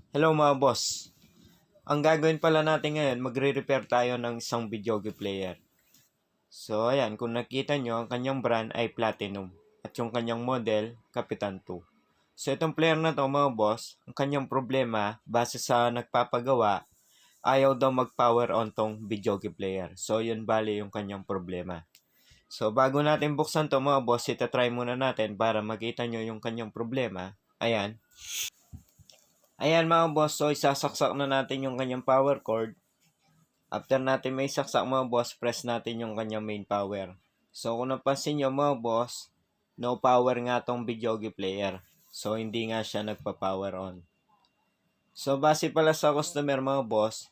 Hello mga boss. Ang gagawin pala natin ngayon, magre-repair tayo ng isang videoke player. So ayan, kung nakita nyo, ang kanyang brand ay Platinum. At yung kanyang model, Capitan 2. So itong player na to mga boss, ang kanyang problema, base sa nagpapagawa, ayaw daw mag-power on tong videoke player. So yun bali yung kanyang problema. So bago natin buksan to mga boss, itatry muna natin para makita nyo yung kanyang problema. Ayan. Ayan mga boss, so isasaksak na natin yung kanyang power cord. After natin may saksak mga boss, press natin yung kanyang main power. So kung napansin nyo mga boss, no power nga tong videoke player. So hindi nga siya nagpa-power on. So base pala sa customer mga boss,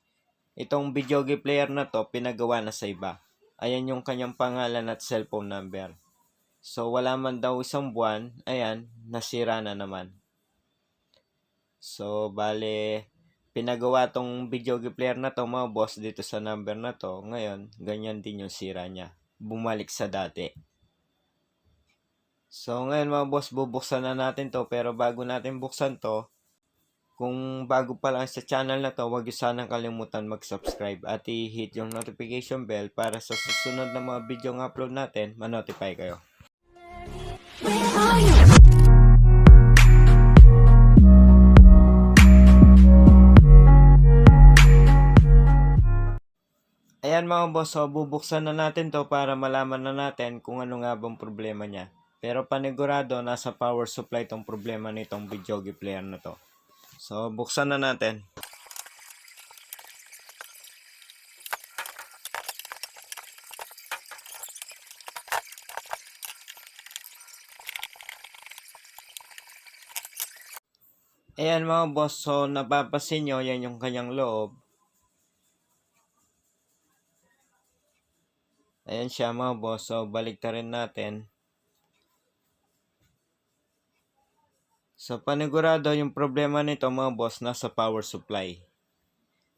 itong videoke player na to pinagawa na sa iba. Ayan yung kanyang pangalan at cellphone number. So wala man daw isang buwan, ayan, nasira na naman. So, bale, pinagawa tong videoke player na to mga boss dito sa number na to. Ngayon, ganyan din yung sira niya. Bumalik sa dati. So, ngayon mga boss, bubuksan na natin to. Pero bago natin buksan to, kung bago pa lang sa channel na to, huwag niyo sanang kalimutan mag-subscribe at i-hit yung notification bell para sa susunod na mga video ng upload natin, ma-notify kayo. Ayan mga boss, so bubuksan na natin to para malaman na natin kung ano nga bang problema niya. Pero panigurado, nasa power supply tong problema nitong videoke player na to. So, buksan na natin. Ayan mga boss, so napapasin nyo, yan yung kanyang loob. Ayan siya mga boss, so balik ta rin natin. So, panigurado yung problema nito mga boss, nasa power supply.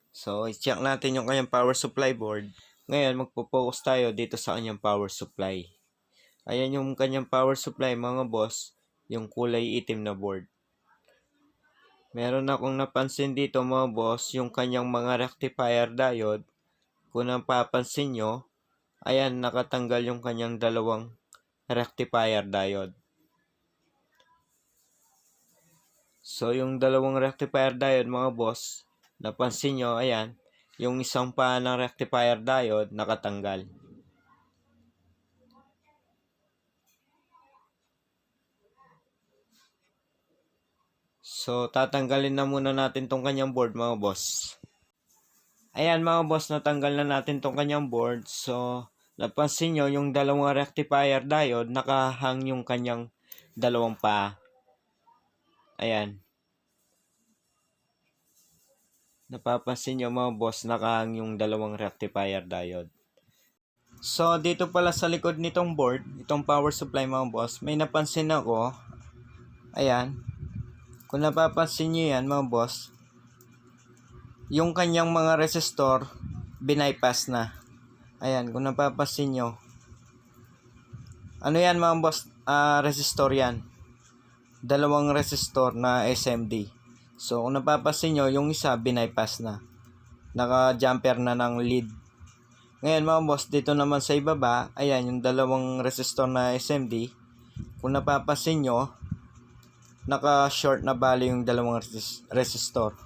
So, i-check natin yung kanyang power supply board. Ngayon, magpo-focus tayo dito sa kanyang power supply. Ayan yung kanyang power supply mga boss, yung kulay itim na board. Meron akong napansin dito mga boss, yung kanyang mga rectifier diode. Kung napapansin nyo, ayan nakatanggal yung kanyang dalawang rectifier diode. So yung dalawang rectifier diode mga boss, napansin nyo, ayan, yung isang pa ng rectifier diode nakatanggal. So tatanggalin na muna natin tong kanyang board mga boss. Ayan mga boss, natanggal na natin tong kanyang board. So napansin nyo yung dalawang rectifier diode, nakahang yung kanyang dalawang paa. Ayan. Napapansin nyo mga boss, nakahang yung dalawang rectifier diode. So, dito pala sa likod nitong board, itong power supply mga boss, may napansin ako. Ayan. Kung napapansin nyo yan mga boss, yung kanyang mga resistor, binaypass na. Ayan, kung napapansin nyo. Ano yan mga boss? Resistor yan. Dalawang resistor na SMD. So, kung napapansin nyo, yung isa binaypass na. Naka-jumper na ng lead. Ngayon mga boss, dito naman sa ibaba, ayan, yung dalawang resistor na SMD. Kung napapansin nyo, naka-short na bali yung dalawang resistor.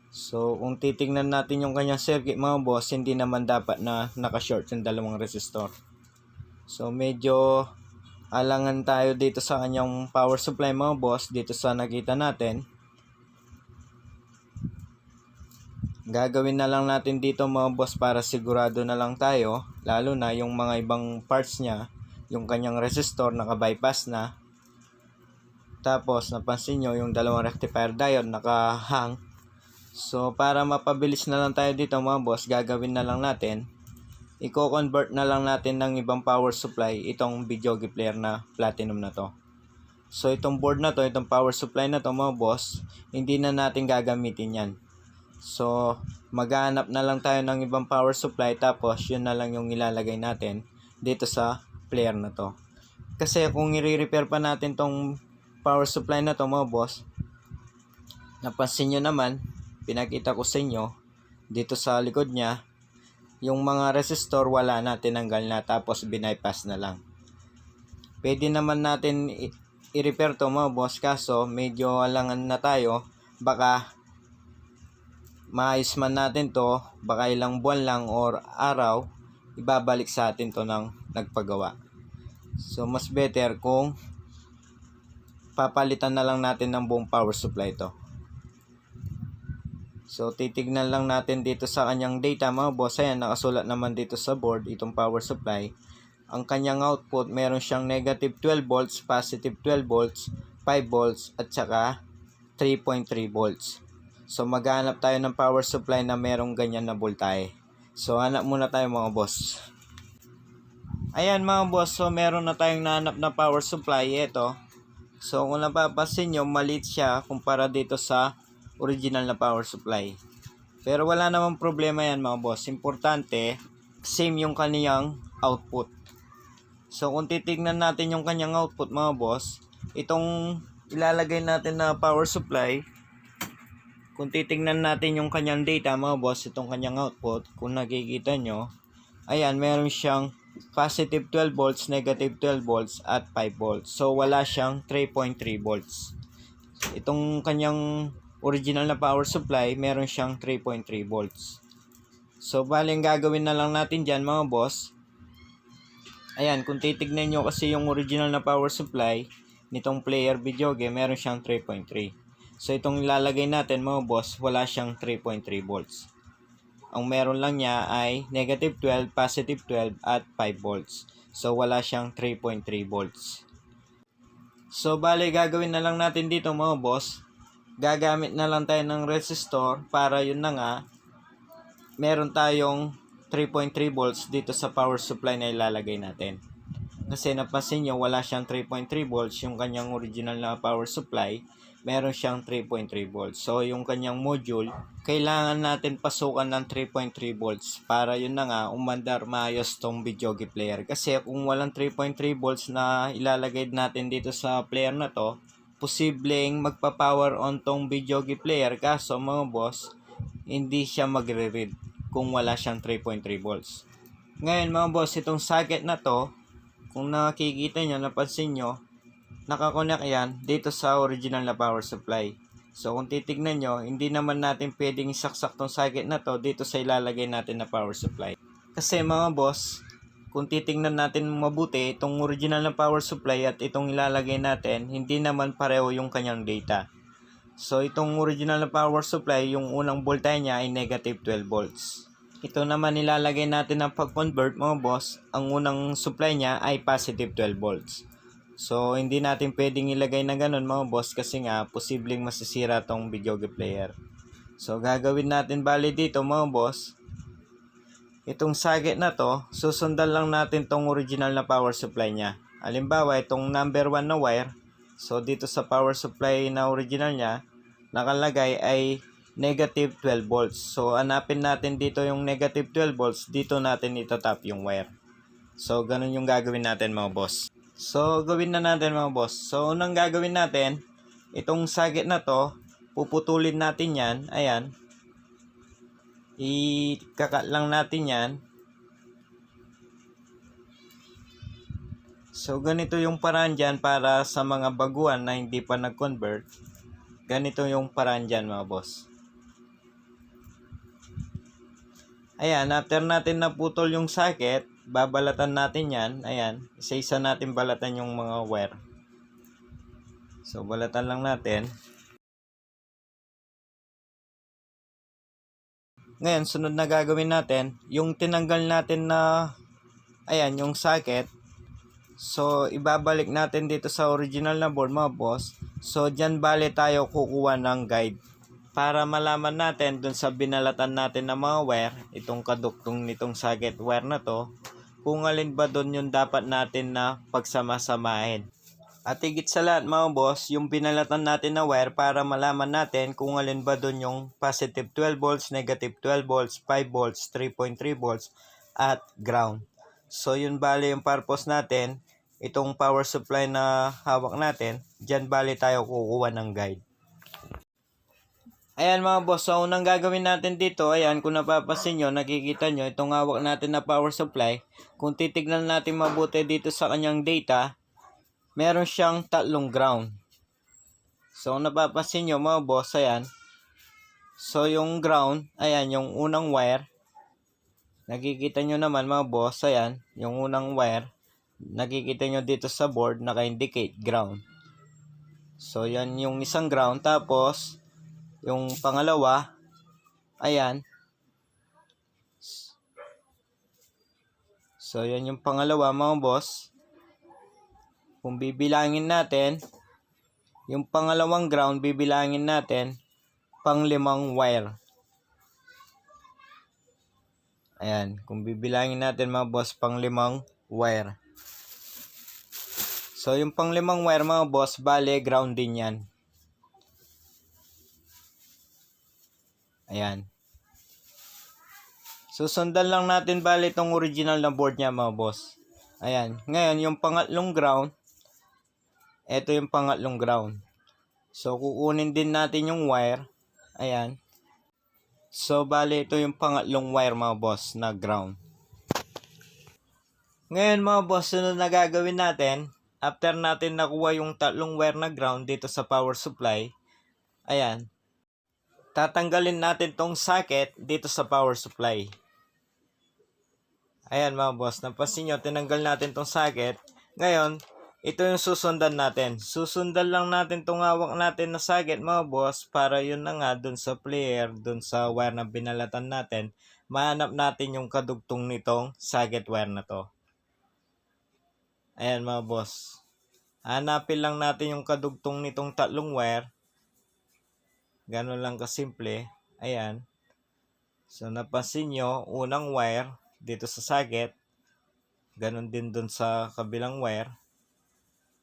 So, kung titingnan natin yung kanyang circuit mga boss, hindi naman dapat na naka-short yung dalawang resistor. So, medyo alangan tayo dito sa kanyang power supply mga boss, dito sa nakita natin. Gagawin na lang natin dito mga boss para sigurado na lang tayo, lalo na yung mga ibang parts niya, yung kanyang resistor naka-bypass na. Tapos napansin nyo yung dalawang rectifier diode naka-hang. So para mapabilis na lang tayo dito mga boss, gagawin na lang natin, i-convert na lang natin ng ibang power supply itong videoke player na Platinum na to. So itong board na to, itong power supply na to mga boss, hindi na natin gagamitin yan. So maghanap na lang tayo ng ibang power supply, tapos yun na lang yung ilalagay natin dito sa player na to. Kasi kung i-repair pa natin tong power supply na to mga boss, napansin nyo naman, pinakita ko sa inyo, dito sa likod niya, yung mga resistor wala na, tinanggal na, tapos bypass na lang. Pwede naman natin i-repair to mga boss, kaso medyo alangan na tayo, baka maayos man natin to, baka ilang buwan lang or araw, ibabalik sa atin to ng nagpagawa. So mas better kung papalitan na lang natin ng buong power supply to. So titignan lang natin dito sa kanyang data mga boss. Ayan, nakasulat naman dito sa board itong power supply. Ang kanyang output, meron siyang negative 12 volts, positive 12 volts, 5 volts, at saka 3.3 volts. So maghanap tayo ng power supply na merong ganyan na voltahe. So hanap muna tayo mga boss. Ayan mga boss, so meron na tayong nahanap na power supply. Ito. So kung napapansin nyo, maliit siya kumpara dito sa original na power supply. Pero wala namang problema yan mga boss. Importante, same yung kaniyang output. So kung titignan natin yung kanyang output mga boss, itong ilalagay natin na power supply, kung titignan natin yung kanyang data mga boss, itong kanyang output, kung nakikita nyo, ayan, meron siyang positive 12 volts, negative 12 volts, at 5 volts. So wala siyang 3.3 volts. Itong kanyang original na power supply, meron siyang 3.3 volts. So bali ang gagawin na lang natin dyan mga boss, ayan, kung titignan nyo kasi yung original na power supply nitong player video game, meron siyang 3.3. So itong ilalagay natin mga boss, wala siyang 3.3 volts. Ang meron lang niya ay negative 12, positive 12, at 5 volts. So wala siyang 3.3 volts. So bali gagawin na lang natin dito mga boss, gagamit na lang tayo ng resistor para yun na nga, meron tayong 3.3 volts dito sa power supply na ilalagay natin. Kasi napansin nyo, wala siyang 3.3 volts yung kanyang original na power supply, meron siyang 3.3 volts. So yung kanyang module, kailangan natin pasukan ng 3.3 volts para yun na nga, umandar maayos tong video game player. Kasi kung walang 3.3 volts na ilalagay natin dito sa player na to, posibleng magpa-power on tong video game player, kaso mga boss, hindi siya magre-read kung wala siyang 3.3 volts. Ngayon mga boss, itong socket na to, kung nakikita nyo, napansin nyo, nakakonect yan dito sa original na power supply. So kung titignan nyo, hindi naman natin pwedeng isaksak tong socket na to dito sa ilalagay natin na power supply. Kasi mga boss, kung titingnan natin mabuti, itong original na power supply at itong ilalagay natin, hindi naman pareho yung kanyang data. So itong original na power supply, yung unang voltahe niya ay negative 12 volts. Ito naman ilalagay natin ng pag-convert mga boss, ang unang supply niya ay positive 12 volts. So hindi natin pwedeng ilagay na ganun mga boss kasi nga posibleng masisira tong video game player. So gagawin natin bali dito mga boss, itong socket na to, susundan lang natin tong original na power supply niya. Halimbawa, itong number 1 na wire, so dito sa power supply na original niya, nakalagay ay negative 12 volts. So hanapin natin dito yung negative 12 volts, dito natin itatap yung wire. So ganun yung gagawin natin mga boss. So gawin na natin mga boss. So unang gagawin natin, itong socket na to, puputulin natin yan, ayan. I-kakat lang natin yan. So ganito yung paraan dyan para sa mga baguhan na hindi pa nag-convert. Ganito yung paraan dyan mga boss. Ayan, after natin naputol yung socket, babalatan natin yan. Ayan, isa-isa natin balatan yung mga wire. So balatan lang natin. Ngayon, sunod na gagawin natin, yung tinanggal natin na, ayan, yung socket. So, ibabalik natin dito sa original na board mga boss. So, dyan bali tayo kukuha ng guide. Para malaman natin dun sa binalatan natin na mga wire, itong kaduktong nitong socket wire na to, kung alin ba dun yung dapat natin na pagsama-samahin. At higit sa lahat mga boss, yung binalatan natin na wire para malaman natin kung alin ba dun yung positive 12 volts, negative 12 volts, 5 volts, 3.3 volts, at ground. So yun bali yung purpose natin, itong power supply na hawak natin, dyan bali tayo kukuha ng guide. Ayan mga boss, so unang gagawin natin dito, ayan kung napapansin nyo, nakikita nyo, itong hawak natin na power supply. Kung titignan natin mabuti dito sa kanyang data, meron siyang tatlong ground. So kung napapansin nyo mga boss, ayan. So yung ground, ayan yung unang wire. Nakikita nyo naman mga boss, ayan, yung unang wire. Nakikita nyo dito sa board, naka-indicate ground. So yan yung isang ground, tapos yung pangalawa, ayan. So, yan yung pangalawa mga boss. Kung bibilangin natin, yung pangalawang ground, bibilangin natin, pang-limang wire. Ayan, kung bibilangin natin mga boss, pang-limang wire. So, yung pang-limang wire mga boss, bale, ground din yan. Ayan. Susundan lang natin bale itong original na board niya mga boss. Ayan. Ngayon, yung pangatlong ground, ito yung pangatlong ground. So, kukunin din natin yung wire. Ayan. So, bale ito yung pangatlong wire mga boss na ground. Ngayon mga boss, sunod na gagawin natin, after natin nakuha yung tatlong wire na ground dito sa power supply, ayan, tatanggalin natin tong socket dito sa power supply. Ayan mga boss, napansin nyo, tinanggal natin tong socket. Ngayon, ito yung susundan natin. Susundan lang natin tong hawak natin na socket mga boss para yun na nga dun sa player, dun sa wire na binalatan natin, mahanap natin yung kadugtong nitong socket wire na to. Ayan mga boss. Hanapin lang natin yung kadugtong nitong tatlong wire. Ganun lang kasimple. Ayan. So napansin nyo, unang wire dito sa socket. Ganun din dun sa kabilang wire.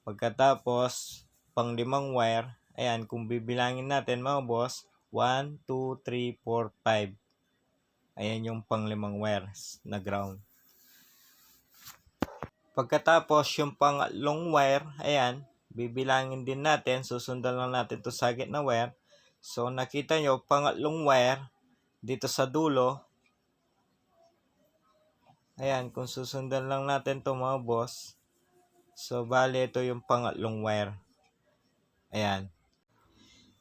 Pagkatapos, pang-limang wire. Ayan, kung bibilangin natin mga boss, 1, 2, 3, 4, 5. Ayan yung pang-limang wire na ground. Pagkatapos, yung pangatlong wire, ayan, bibilangin din natin. Susundan lang natin to socket na wire. So, nakita nyo, pangatlong wire dito sa dulo. Ayan, kung susundan lang natin to mga boss. So, bale, ito yung pangatlong wire. Ayan.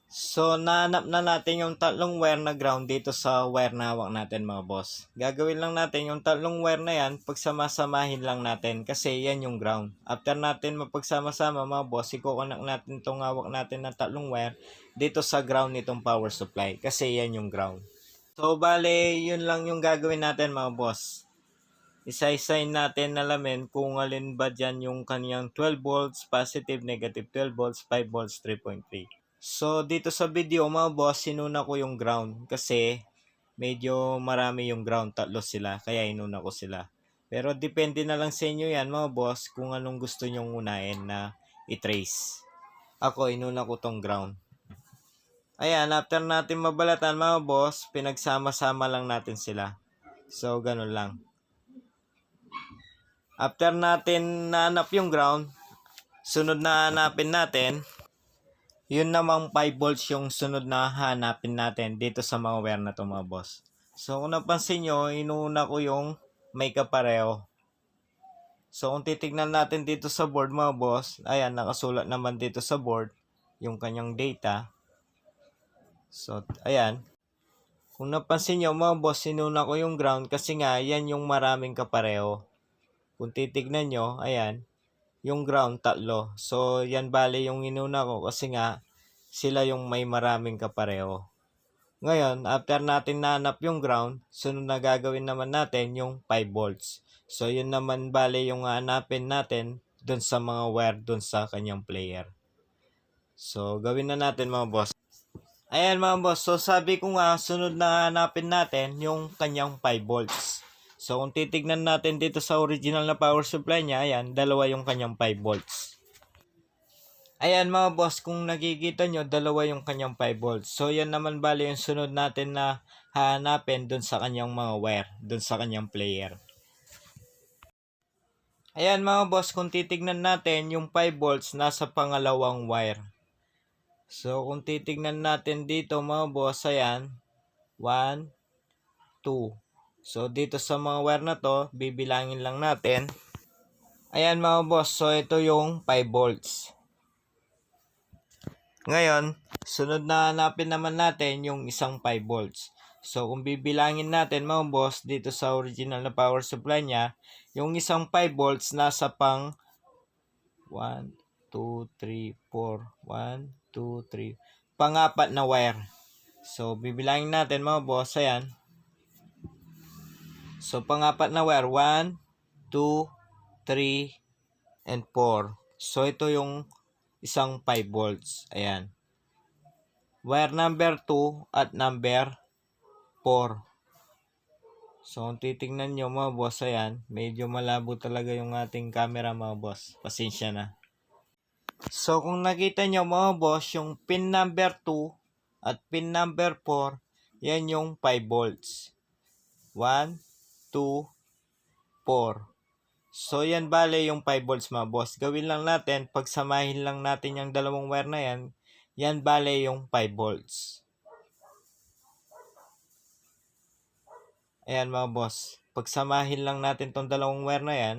So, nahanap na natin yung tatlong wire na ground dito sa wire na hawak natin mga boss. Gagawin lang natin yung tatlong wire na yan, pagsama-samahin lang natin kasi yan yung ground. After natin mapagsama-sama mga boss, i-connect natin itong hawak natin na tatlong wire dito sa ground nitong power supply kasi yan yung ground. So, bale, yun lang yung gagawin natin mga boss. Isa-isain natin alamin kung alin ba dyan yung kaniyang 12 volts, positive, negative 12 volts, 5 volts, 3.3. So, dito sa video mga boss, sinuna ko yung ground kasi medyo marami yung ground, tatlo sila, kaya inuna ko sila. Pero depende na lang sa inyo yan mga boss kung anong gusto nyong unahin na i-trace. Ako, inuna ko tong ground. Ayan, after natin mabalatan mga boss, pinagsama-sama lang natin sila. So, ganun lang. After natin nahanap yung ground, sunod na hanapin natin, yun namang 5 volts yung sunod na hanapin natin dito sa mga wire na to mga boss. So kung napansin nyo, inuuna ko yung may kapareho. So kung titignan natin dito sa board mga boss, ayan, nakasulat naman dito sa board yung kanyang data. So ayan, kung napansin nyo mga boss, inuna ko yung ground kasi nga yan yung maraming kapareho. Kung titignan nyo, ayan, yung ground tatlo. So, yan bale yung inuna ko kasi nga sila yung may maraming kapareho. Ngayon, after natin nahanap yung ground, sunod na gagawin naman natin yung 5 volts. So, yun naman bale yung hanapin natin dun sa mga wire dun sa kanyang player. So, gawin na natin mga boss. Ayan mga boss, so sabi ko nga, sunod na hanapin natin yung kanyang 5 volts. So, kung titignan natin dito sa original na power supply niya, ayan, dalawa yung kanyang 5 volts. Ayan mga boss, kung nakikita nyo, dalawa yung kanyang 5 volts. So, yan naman bali yung sunod natin na hahanapin dun sa kanyang mga wire, dun sa kanyang player. Ayan mga boss, kung titignan natin, yung 5 volts nasa pangalawang wire. So, kung titignan natin dito mga boss, ayan, 1, 2. So, dito sa mga wire na to, bibilangin lang natin. Ayan mga boss, so ito yung 5 volts. Ngayon, sunod na hanapin naman natin yung isang 5 volts. So, kung bibilangin natin mga boss, dito sa original na power supply niya, yung isang 5 volts nasa pang 1, 2, 3, 4, 1, 2, 3, pang-apat na wire. So, bibilangin natin mga boss, ayan. So, pang-apat na wire, 1, 2, 3, and 4. So, ito yung isang 5 volts. Ayan. Wire number 2 at number 4. So, kung titignan nyo mga boss, ayan, medyo malabo talaga yung ating camera mga boss. Pasensya na. So, kung nakita nyo mga boss, yung pin number 2 at pin number 4, yan yung 5 volts. 1, 2, 4. So, yan bale yung 5 volts mga boss. Gawin lang natin, pagsamahin lang natin yung dalawang wire na yan, yan bale yung 5 volts. Ayan mga boss. Pagsamahin lang natin tong dalawang wire na yan.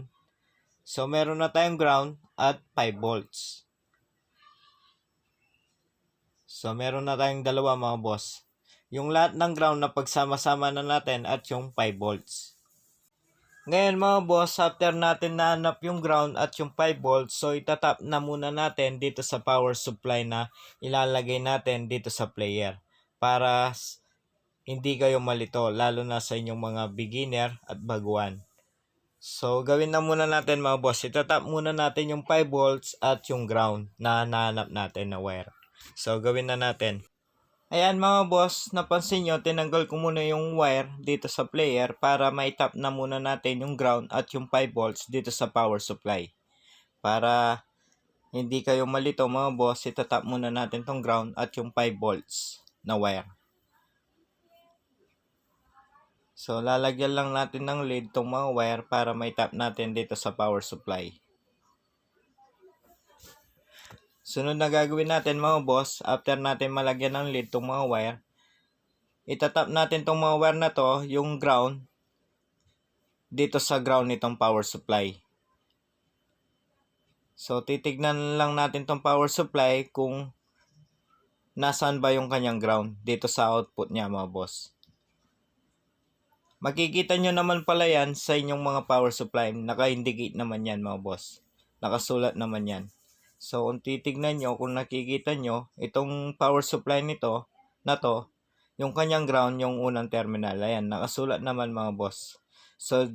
So, meron na tayong ground at 5 volts. So, meron na tayong dalawa mga boss. Yung lahat ng ground na pagsama-sama na natin at yung 5 volts. Ngayon mga boss, after natin nahanap yung ground at yung 5 volts, so itatap na muna natin dito sa power supply na ilalagay natin dito sa player. Para hindi kayo malito, lalo na sa inyong mga beginner at baguhan. So, gawin na muna natin mga boss. Itatap muna natin yung 5 volts at yung ground na nahanap natin na wire. So, gawin na natin. Ayan mga boss, napansin nyo, tinanggal ko muna yung wire dito sa player para maitap na muna natin yung ground at yung 5 volts dito sa power supply. Para hindi kayo malito mga boss, itatap muna natin tong ground at yung 5 volts na wire. So, lalagyan lang natin ng lead tong mga wire para maitap natin dito sa power supply. Sunod na gagawin natin mga boss, after natin malagyan ng lead tong mga wire, itatap natin tong mga wire na to, yung ground, dito sa ground nitong power supply. So, titignan lang natin tong power supply kung nasaan ba yung kanyang ground dito sa output niya mga boss. Makikita nyo naman pala yan sa inyong mga power supply. Naka-indicate naman yan mga boss. Nakasulat naman yan. So, kung titignan nyo, kung nakikita nyo, itong power supply nito, na to, yung kanyang ground, yung unang terminal. Ayan, nakasulat naman mga boss. So,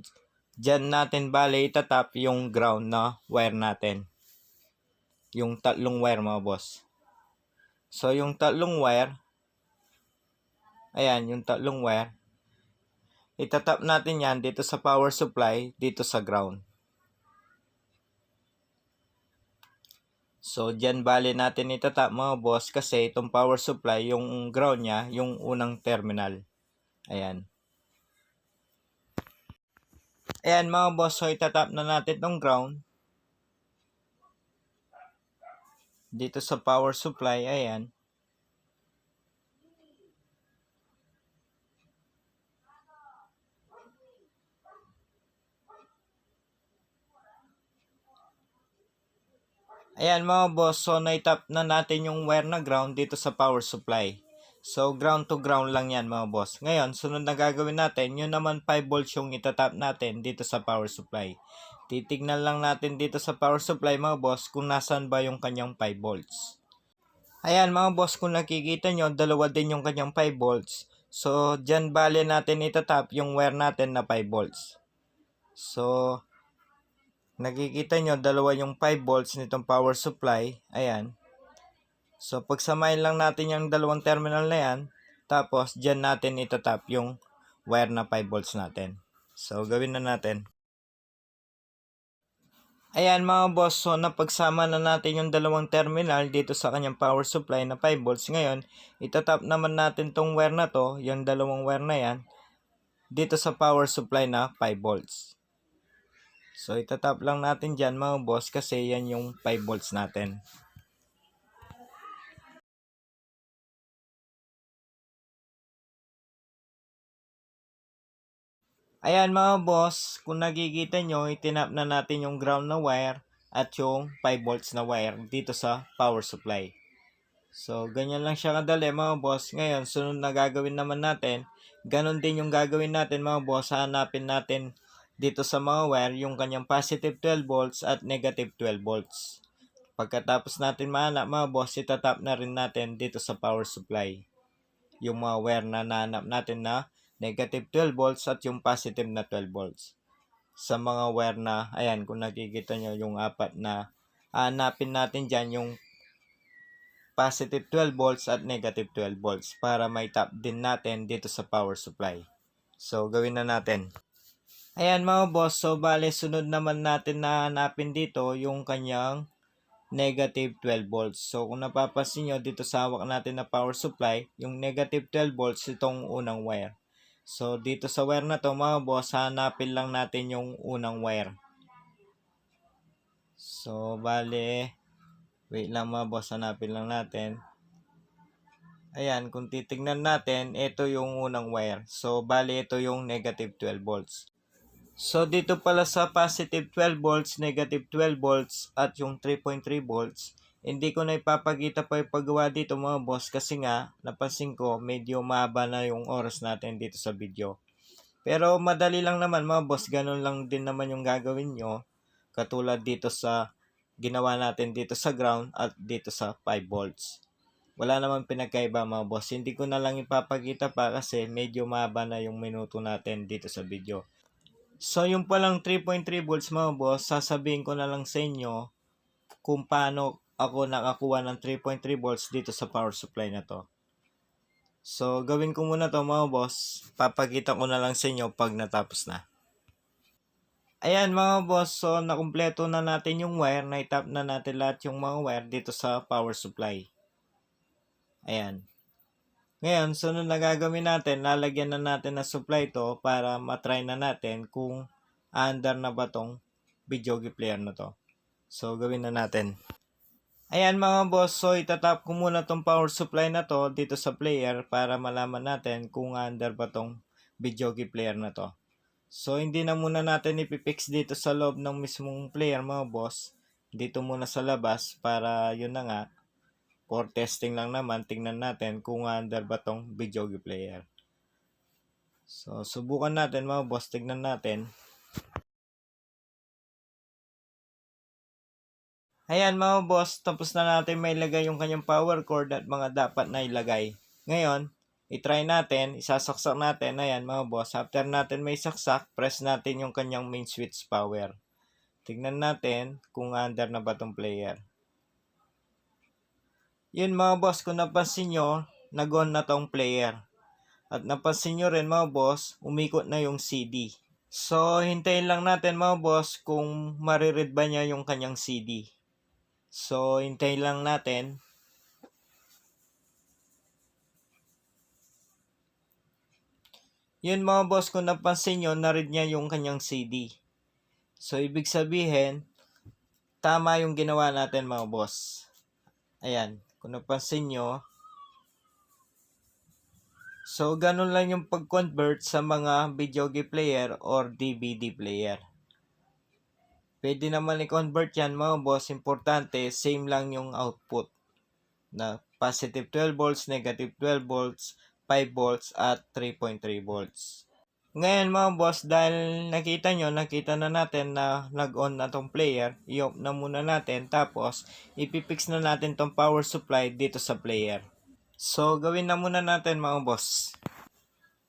dyan natin bale itatap yung ground na wire natin. Yung tatlong wire mga boss. So, yung tatlong wire, ayan, yung tatlong wire, itatap natin yan dito sa power supply, dito sa ground. So, dyan bali natin itatap mga boss kasi itong power supply, yung ground niya, yung unang terminal. Ayan. Ayan mga boss, so itatap na natin itong ground. Dito sa power supply, ayan. Ayan mga boss, so naitap na natin yung wire na ground dito sa power supply. So ground to ground lang yan mga boss. Ngayon, sunod na gagawin natin, yun naman 5 volts yung itatap natin dito sa power supply. Titignan lang natin dito sa power supply mga boss kung nasan ba yung kanyang 5 volts. Ayan mga boss, kung nakikita nyo, dalawa din yung kanyang 5 volts. So dyan bale natin itatap yung wire natin na 5 volts. So nakikita nyo, dalawa yung 5 volts nitong power supply. Ayan. So, pagsamahin lang natin yung dalawang terminal na yan. Tapos, dyan natin itatap yung wire na 5 volts natin. So, gawin na natin. Ayan mga boss, so napagsama na natin yung dalawang terminal dito sa kanyang power supply na 5 volts. Ngayon, itatap naman natin tong wire na to, yung dalawang wire na yan, dito sa power supply na 5 volts. So, itatap lang natin dyan mga boss kasi yan yung 5 volts natin. Ayan mga boss, kung nakikita nyo, itinap na natin yung ground na wire at yung 5 volts na wire dito sa power supply. So, ganyan lang siya kadali mga boss. Ngayon, sunod na gagawin naman natin, ganon din yung gagawin natin mga boss. Hanapin natin dito sa mga wire yung kanyang positive 12 volts at negative 12 volts. Pagkatapos natin mahanap mga boss, itatap na rin natin dito sa power supply yung mga wire na nahanap natin na negative 12 volts at yung positive na 12 volts. Sa mga wire na, ayan, kung nakikita nyo yung apat na hanapin natin dyan yung positive 12 volts at negative 12 volts para may tap din natin dito sa power supply. So, gawin na natin. Ayan mga boss, so bale sunod naman natin na hanapin dito yung kanyang negative 12 volts. So, kung napapansin nyo dito sa hawak natin na power supply, yung negative 12 volts itong unang wire. So, dito sa wire na to mga boss, hanapin lang natin yung unang wire. So, bale, wait lang mga boss, hanapin lang natin. Ayan, kung titignan natin, ito yung unang wire. So, bale, ito yung negative 12 volts. So, dito pala sa positive 12 volts, negative 12 volts, at yung 3.3 volts, hindi ko na ipapakita pa yung paggawa dito mga boss kasi nga, napansin ko, medyo mahaba na yung oras natin dito sa video. Pero madali lang naman mga boss, ganun lang din naman yung gagawin nyo. Katulad dito sa ginawa natin dito sa ground at dito sa 5 volts. Wala naman pinagkaiba mga boss. Hindi ko na lang ipapakita pa kasi medyo mahaba na yung minuto natin dito sa video. So yung palang 3.3 volts mga boss, sasabihin ko na lang sa inyo kung paano ako nakakuha ng 3.3 volts dito sa power supply na to. So gawin ko muna to mga boss, papakita ko na lang sa inyo pag natapos na. Ayan mga boss, so nakumpleto na natin yung wire, na-tap na natin lahat yung mga wire dito sa power supply. Ayan. Ngayon, sunod na gagawin natin, lalagyan na natin ng supply to para matry na natin kung under na ba tong video player na to. So, gawin na natin. Ayan mga boss, so itatap ko muna tong power supply na to dito sa player para malaman natin kung under ba tong video player na to. So, hindi na muna natin ipipix dito sa loob ng mismong player mga boss. Dito muna sa labas para yun na nga. For testing lang naman, tingnan natin kung under ba tong video player. So, subukan natin mga boss, tingnan natin. Ayan mga boss, tapos na natin may ilagay yung kanyang power cord at mga dapat na ilagay. Ngayon, itry natin, isasaksak natin. Ayan mga boss, after natin may saksak, press natin yung kanyang main switch power. Tingnan natin kung under na ba tong player. Yun mga boss, kung napansin nyo, nag-on na tong player. At napansin nyo rin mga boss, umikot na yung CD. So, hintayin lang natin mga boss kung mariread ba niya yung kanyang CD. So, hintayin lang natin. Yun mga boss, kung napansin nyo, naread niya yung kanyang CD. So, ibig sabihin, tama yung ginawa natin mga boss. Ayan, kung napansin nyo. So, ganun lang yung pag-convert sa mga video game player or DVD player. Pwede naman i-convert yan mga boss. Importante, same lang yung output. Na positive 12 volts, negative 12 volts, 5 volts, at 3.3 volts. Ngayon mga boss, dahil nakita na natin na nag-on na tong player, i-off na muna natin. Tapos, ipipix na natin tong power supply dito sa player. So, gawin na muna natin mga boss.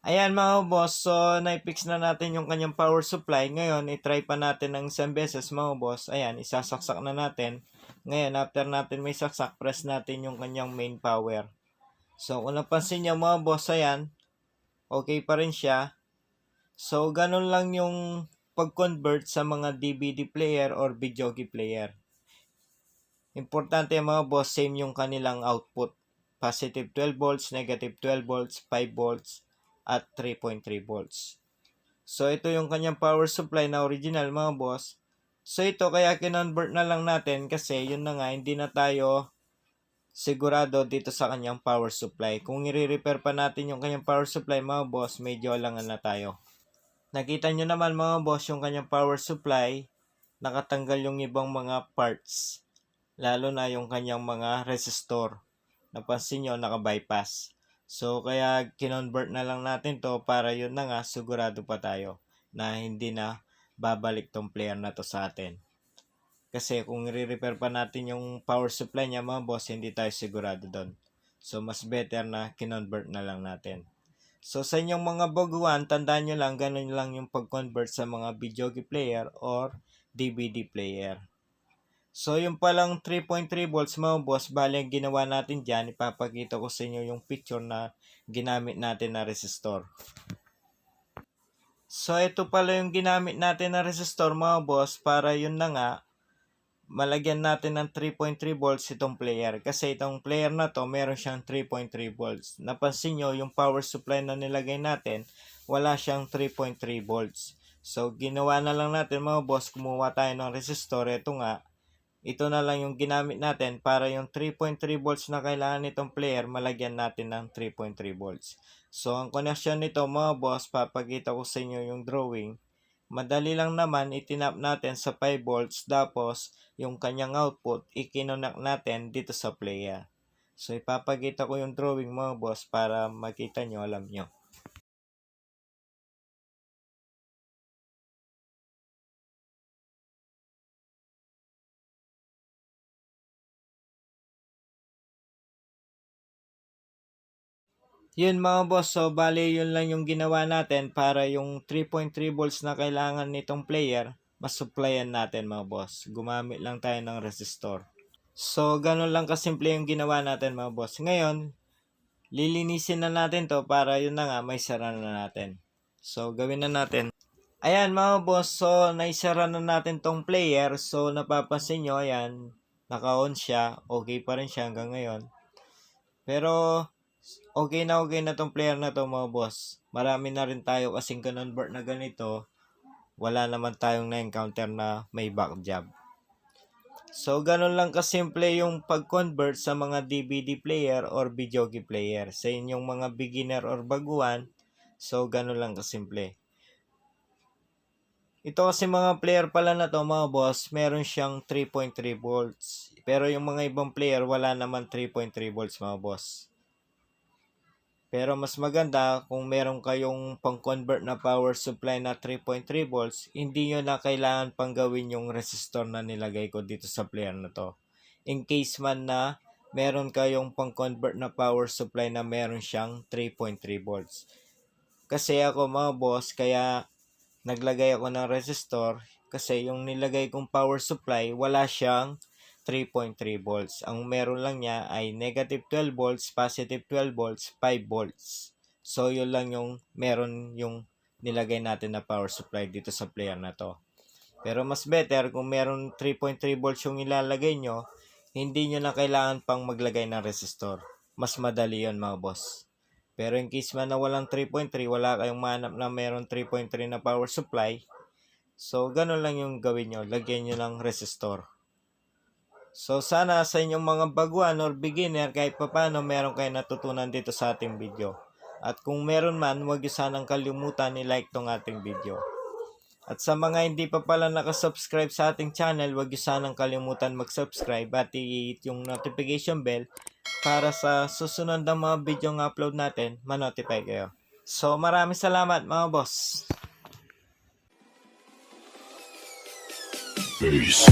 Ayan mga boss, so na-fix na natin yung kanyang power supply. Ngayon, i-try pa natin ng isang beses mga boss. Ayan, isasaksak na natin. Ngayon, after natin may saksak, press natin yung kanyang main power. So, kung napansin nyo mga boss, ayan, okay pa rin siya. So, ganun lang yung pag-convert sa mga DVD player or video game player. Importante mga boss, same yung kanilang output. Positive 12 volts, negative 12 volts, 5 volts, at 3.3 volts. So, ito yung kanyang power supply na original mga boss. So, ito kaya kinonvert na lang natin kasi yun na nga, hindi na tayo sigurado dito sa kanyang power supply. Kung i-repair pa natin yung kanyang power supply mga boss, medyo alangan na tayo. Nakita nyo naman mga boss yung kanyang power supply, nakatanggal yung ibang mga parts, lalo na yung kanyang mga resistor. Napansin nyo, naka-bypass. So, kaya kinonvert na lang natin to para yun na nga, sigurado pa tayo na hindi na babalik tong player na to sa atin. Kasi kung re-repair pa natin yung power supply niya mga boss, hindi tayo sigurado doon. So, mas better na kinonvert na lang natin. So, sa inyong mga baguhan, tandaan nyo lang, ganun lang yung pag-convert sa mga video game player or DVD player. So, yung palang 3.3 volts mga boss, bali ang ginawa natin dyan, ipapakita ko sa inyo yung picture na ginamit natin na resistor. So, ito pala yung ginamit natin na resistor mga boss, para yun na nga, malagyan natin ng 3.3 volts itong player. Kasi itong player na to, meron siyang 3.3 volts. Napansin nyo, yung power supply na nilagay natin, wala siyang 3.3 volts. So, ginawa na lang natin mga boss, kumuha tayo ng resistor. Ito nga, ito na lang yung ginamit natin para yung 3.3 volts na kailangan nitong player, malagyan natin ng 3.3 volts. So, ang connection nito mga boss, papakita ko sa inyo yung drawing. Madali lang naman, itinap natin sa 5 volts, tapos yung kanyang output, ikinonak natin dito sa player. So, ipapakita ko yung drawing mga boss para makita nyo, alam nyo. Yun mga boss, so bali yun lang yung ginawa natin para yung 3.3 volts na kailangan nitong player, masupplyan natin mga boss. Gumamit lang tayo ng resistor. So, ganun lang kasimple yung ginawa natin mga boss. Ngayon, lilinisin na natin to para yun na nga, may sara na natin. So, gawin na natin. Ayan mga boss, so naisara na natin tong player. So, napapansin nyo, ayan, naka-on siya. Okay pa rin siya hanggang ngayon. Pero, okay na tong player na to mga boss. Marami na rin tayo kasing convert na ganito. Wala naman tayong na-encounter na may back job. So, ganun lang kasimple yung pag-convert sa mga DVD player or video game player. Sa inyong mga beginner or baguhan, so ganun lang kasimple. Ito kasi mga player pala na to mga boss, meron siyang 3.3 volts. Pero yung mga ibang player, wala naman 3.3 volts mga boss. Pero mas maganda kung meron kayong pang-convert na power supply na 3.3 volts, hindi nyo na kailangan pang gawin yung resistor na nilagay ko dito sa player na to. In case man na meron kayong pang-convert na power supply na meron siyang 3.3 volts. Kasi ako mga boss, kaya naglagay ako ng resistor kasi yung nilagay kong power supply, wala siyang 3.3 volts. Ang meron lang niya ay negative 12 volts, positive 12 volts, 5 volts. So, yun lang yung meron yung nilagay natin na power supply dito sa player na to. Pero mas better kung meron 3.3 volts yung ilalagay nyo, hindi nyo na kailangan pang maglagay ng resistor. Mas madali yun mga boss. Pero in case man na walang 3.3, wala kayong manap na meron 3.3 na power supply, so ganun lang yung gawin nyo, lagyan nyo ng resistor. So sana sa inyong mga baguhan or beginner, kahit papano meron kayo natutunan dito sa ating video. At kung meron man, huwag nyo sanang kalimutan i-like tong ating video. At sa mga hindi pa pala nakasubscribe sa ating channel, huwag nyo sanang kalimutan mag-subscribe at i-hit yung notification bell para sa susunod na mga video ng upload natin, ma-notify kayo. So, maraming salamat mga boss. Peace.